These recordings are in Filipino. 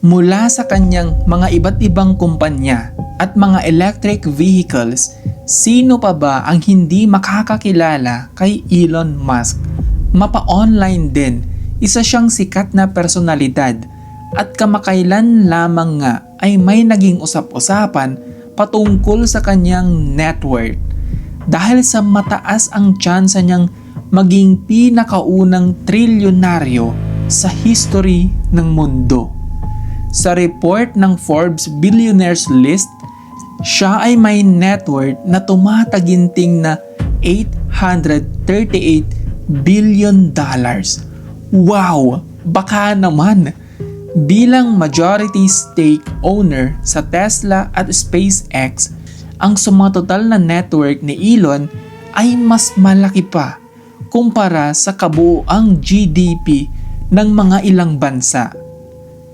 Mula sa kanyang mga iba't ibang kumpanya at mga electric vehicles, sino pa ba ang hindi makakakilala kay Elon Musk? Mapa-online din, isa siyang sikat na personalidad at kamakailan lamang nga ay may naging usap-usapan patungkol sa kanyang net worth dahil sa mataas ang tsansa niyang maging pinakaunang trilyonaryo sa history ng mundo. Sa report ng Forbes Billionaires List, siya ay may net worth na tumataginting na $838 billion. Wow! Baka naman! Bilang majority stake owner sa Tesla at SpaceX, ang sumatotal na network ni Elon ay mas malaki pa kumpara sa kabuuang GDP ng mga ilang bansa.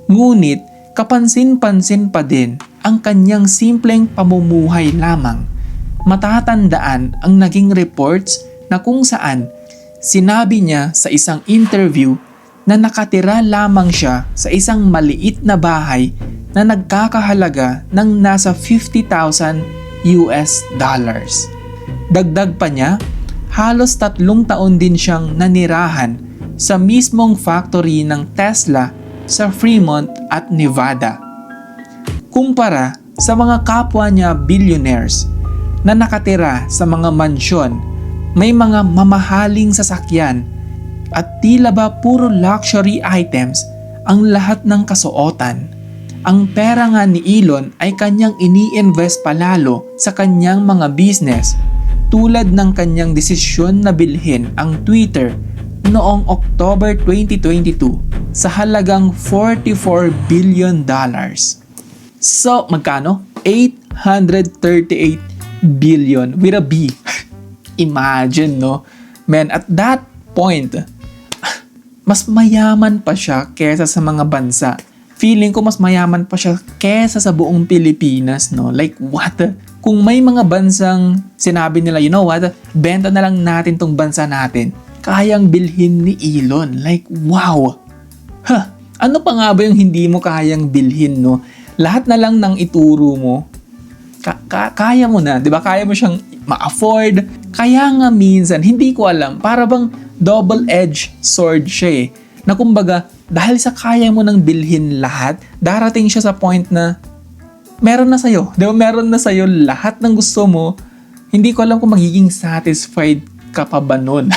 Ngunit kapansin-pansin pa din ang kanyang simpleng pamumuhay lamang. Matatandaan ang naging reports na kung saan sinabi niya sa isang interview na nakatira lamang siya sa isang maliit na bahay na nagkakahalaga ng nasa $50,000. Dagdag pa niya, halos 3 taon din siyang nanirahan sa mismong factory ng Tesla sa Fremont at Nevada. Kumpara sa mga kapwa niya billionaires na nakatira sa mga mansyon, may mga mamahaling sasakyan at tila ba puro luxury items ang lahat ng kasuotan. Ang pera nga ni Elon ay kanyang ini-invest palalo sa kanyang mga business tulad ng kanyang desisyon na bilhin ang Twitter noong October 2022 sa halagang $44 billion. So, magkano? 838 billion with a B. Imagine, no? Man, at that point, mas mayaman pa siya kesa sa mga bansa. Feeling ko mas mayaman pa siya kesa sa buong Pilipinas, no? Like, what? Kung may mga bansang sinabi nila, you know what? Benta na lang natin tong bansa natin. Kayang bilhin ni Elon. Like, wow! Ano pa nga ba yung hindi mo kayang bilhin, no? Lahat na lang ng ituro mo, kaya mo na, di ba? Kaya mo siyang ma-afford. Kaya nga minsan, hindi ko alam, para bang double-edged sword siya eh. Na kumbaga, dahil sa kaya mo nang bilhin lahat, darating siya sa point na meron na sa'yo. Di ba? Meron na sa'yo lahat ng gusto mo. Hindi ko alam kung magiging satisfied ka pa ba nun.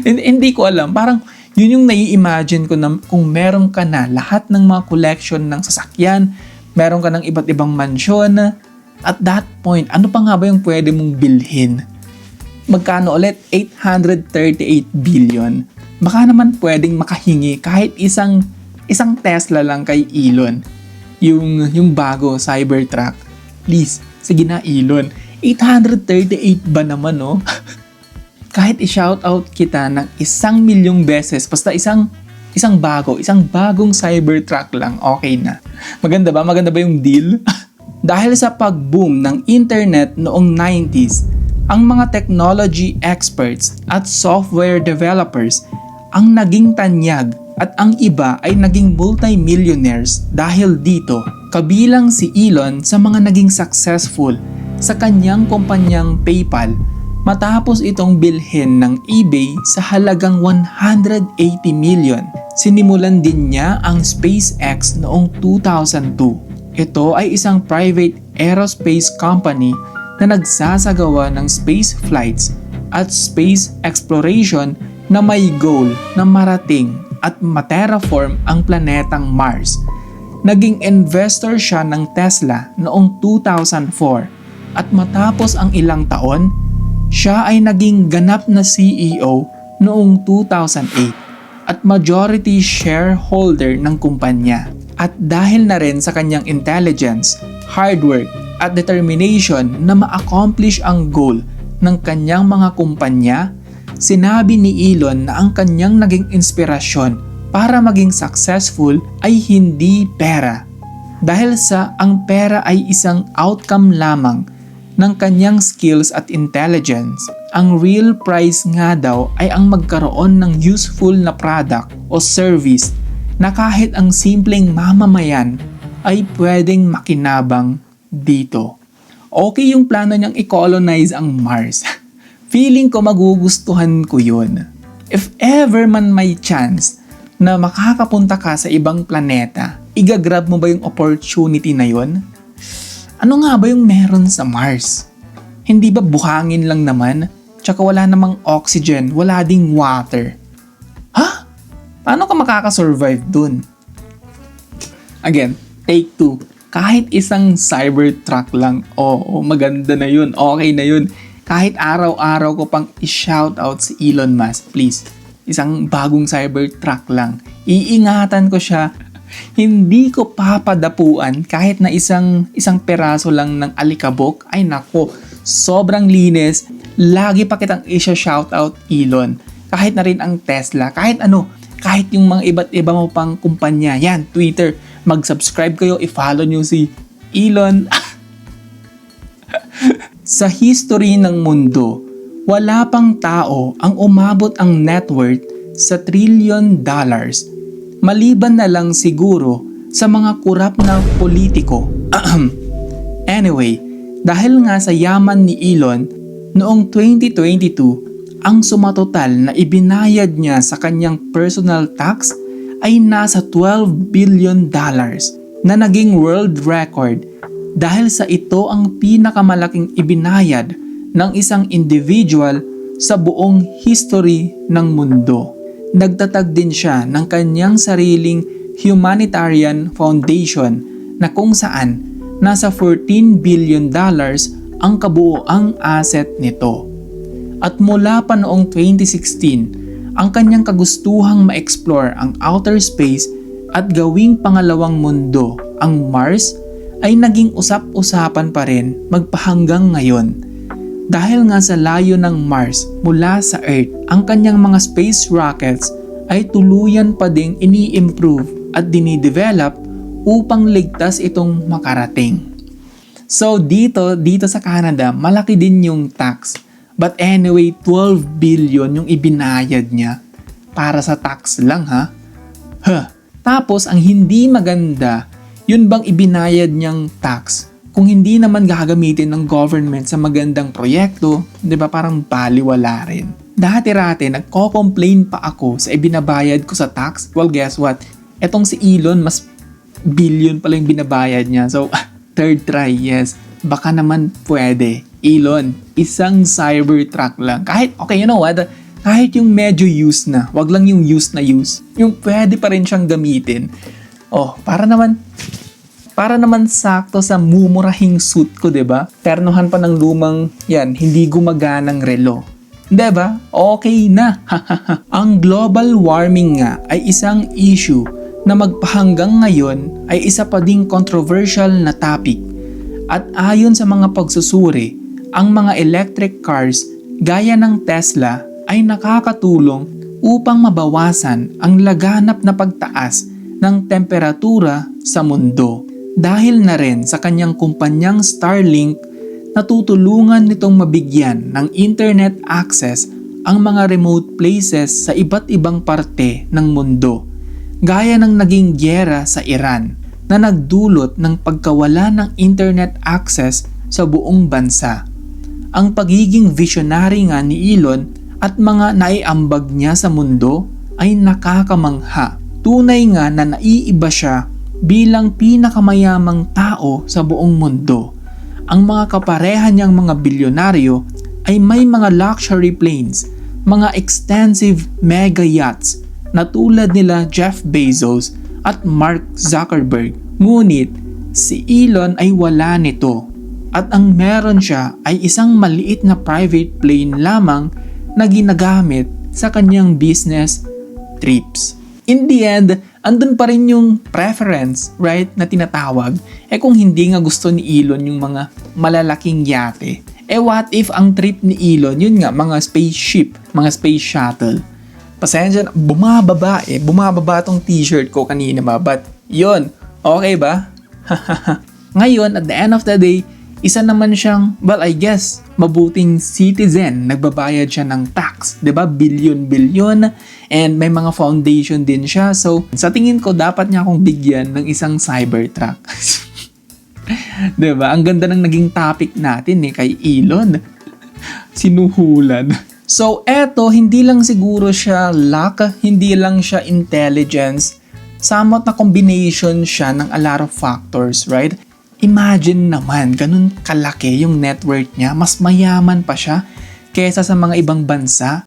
Hindi ko alam. Parang yun yung nai-imagine ko na kung meron ka na lahat ng mga collection ng sasakyan, meron ka ng iba't ibang mansyon, at that point, ano pa nga ba yung pwede mong bilhin? Magkano ulit? 838 billion. Baka naman pwedeng makahingi kahit isang Tesla lang kay Elon. Yung bago, Cybertruck. Please, sige na Elon. 838 ba naman, no? Kahit i-shoutout kita ng 1,000,000 beses, basta isang bagong Cybertruck lang, okay na. Maganda ba? Maganda ba yung deal? Dahil sa pag-boom ng internet noong 90s, ang mga technology experts at software developers ang naging tanyag at ang iba ay naging multi-millionaires dahil dito. Kabilang si Elon sa mga naging successful sa kanyang kumpanyang PayPal matapos itong bilhin ng eBay sa halagang 180 million. Sinimulan din niya ang SpaceX noong 2002. Ito ay isang private aerospace company na nagsasagawa ng space flights at space exploration na may goal na marating at ma-terraform ang planetang Mars. Naging investor siya ng Tesla noong 2004 at matapos ang ilang taon, siya ay naging ganap na CEO noong 2008 at majority shareholder ng kumpanya. At dahil na rin sa kanyang intelligence, hard work at determination na ma-accomplish ang goal ng kanyang mga kumpanya, sinabi ni Elon na ang kanyang naging inspirasyon para maging successful ay hindi pera. Dahil sa ang pera ay isang outcome lamang ng kanyang skills at intelligence, ang real prize nga daw ay ang magkaroon ng useful na product o service na kahit ang simpleng mamamayan ay pwedeng makinabang dito. Okay yung plano niyang i-colonize ang Mars. Feeling ko magugustuhan ko yun. If ever man may chance na makakapunta ka sa ibang planeta, igagrab mo ba yung opportunity na yun? Ano nga ba yung meron sa Mars? Hindi ba buhangin lang naman? Tsaka wala namang oxygen, wala ding water. Ha? Paano ka makakasurvive dun? Again, take 2. Kahit isang Cybertruck lang, maganda na yun, okay na yun. Kahit araw-araw ko pang i-shoutout si Elon Musk, please. Isang bagong Cybertruck lang. Iingatan ko siya. Hindi ko papadapuan kahit na isang peraso lang ng alikabok. Ay nako, sobrang linis. Lagi pa kitang i-shoutout, Elon. Kahit na rin ang Tesla, kahit ano, kahit yung mga iba't iba mo pang kumpanya. Yan, Twitter. Mag-subscribe kayo, i-follow nyo si Elon. Sa history ng mundo, wala pang tao ang umabot ang net worth sa $1 trillion. Maliban na lang siguro sa mga kurap na politiko. Anyway, dahil nga sa yaman ni Elon, noong 2022, ang sumatotal na ibinayad niya sa kanyang personal tax ay nasa $12 billion na naging world record dahil sa ito ang pinakamalaking ibinayad ng isang individual sa buong history ng mundo. Nagtatag din siya ng kanyang sariling humanitarian foundation na kung saan nasa $14 billion ang kabuoang asset nito. At mula pa noong 2016, ang kanyang kagustuhang ma-explore ang outer space at gawing pangalawang mundo, ang Mars, ay naging usap-usapan pa rin magpahanggang ngayon. Dahil nga sa layo ng Mars mula sa Earth, ang kanyang mga space rockets ay tuluyan pa ding ini-improve at dinidevelop upang ligtas itong makarating. So dito sa Canada, malaki din yung tax. But anyway, 12 billion yung ibinayad niya para sa tax lang ha. Tapos ang hindi maganda, yun bang ibinayad niyang tax kung hindi naman gagamitin ng government sa magandang proyekto, 'di ba parang baliwala rin. Dati-rati nagko-complain pa ako sa ibinabayad ko sa tax. Well, guess what? Etong si Elon, mas billion pala yung binabayad niya. So, third try, yes. Baka naman pwede. Elon, isang Cybertruck lang. Kahit, okay, you know what? Kahit yung medyo used na, wag lang yung used na used. Yung pwede pa rin siyang gamitin. Para naman sakto sa mumurahing suit ko, 'di ba? Ternohan pa ng lumang, hindi gumaganang relo. 'Di ba? Okay na. Ang global warming nga ay isang issue na magpahanggang ngayon ay isa pa ding controversial na topic. At ayon sa mga pagsusuri, ang mga electric cars gaya ng Tesla ay nakakatulong upang mabawasan ang laganap na pagtaas ng temperatura sa mundo. Dahil na rin sa kanyang kumpanyang Starlink, natutulungan nitong mabigyan ng internet access ang mga remote places sa iba't ibang parte ng mundo. Gaya ng naging gyera sa Iran na nagdulot ng pagkawala ng internet access sa buong bansa. Ang pagiging visionary nga ni Elon at mga naiambag niya sa mundo ay nakakamangha. Tunay nga na naiiba siya bilang pinakamayamang tao sa buong mundo. Ang mga kapareha niyang mga bilyonaryo ay may mga luxury planes, mga extensive mega yachts na tulad nila Jeff Bezos at Mark Zuckerberg. Ngunit si Elon ay wala nito at ang meron siya ay isang maliit na private plane lamang na ginagamit sa kanyang business trips. In the end, andun pa rin yung preference, right, na tinatawag. Kung hindi nga gusto ni Elon yung mga malalaking yate, what if ang trip ni Elon, yun nga, mga spaceship, mga space shuttle. Pasensya na, bumababa tong t-shirt ko kanina ba, but yun, okay ba? Ngayon, at the end of the day, Isa naman siyang, well, I guess, mabuting citizen. Nagbabayad siya ng tax, 'di ba? Bilyon-bilyon, and may mga foundation din siya. So, sa tingin ko, dapat niya akong bigyan ng isang Cybertruck. 'Di ba? Ang ganda ng naging topic natin kay Elon. Sinuhulan. So, eto, hindi lang siguro siya luck, hindi lang siya intelligence, somewhat na combination siya ng a lot of factors, right? Imagine naman, ganun kalaki yung net worth niya, mas mayaman pa siya kaysa sa mga ibang bansa.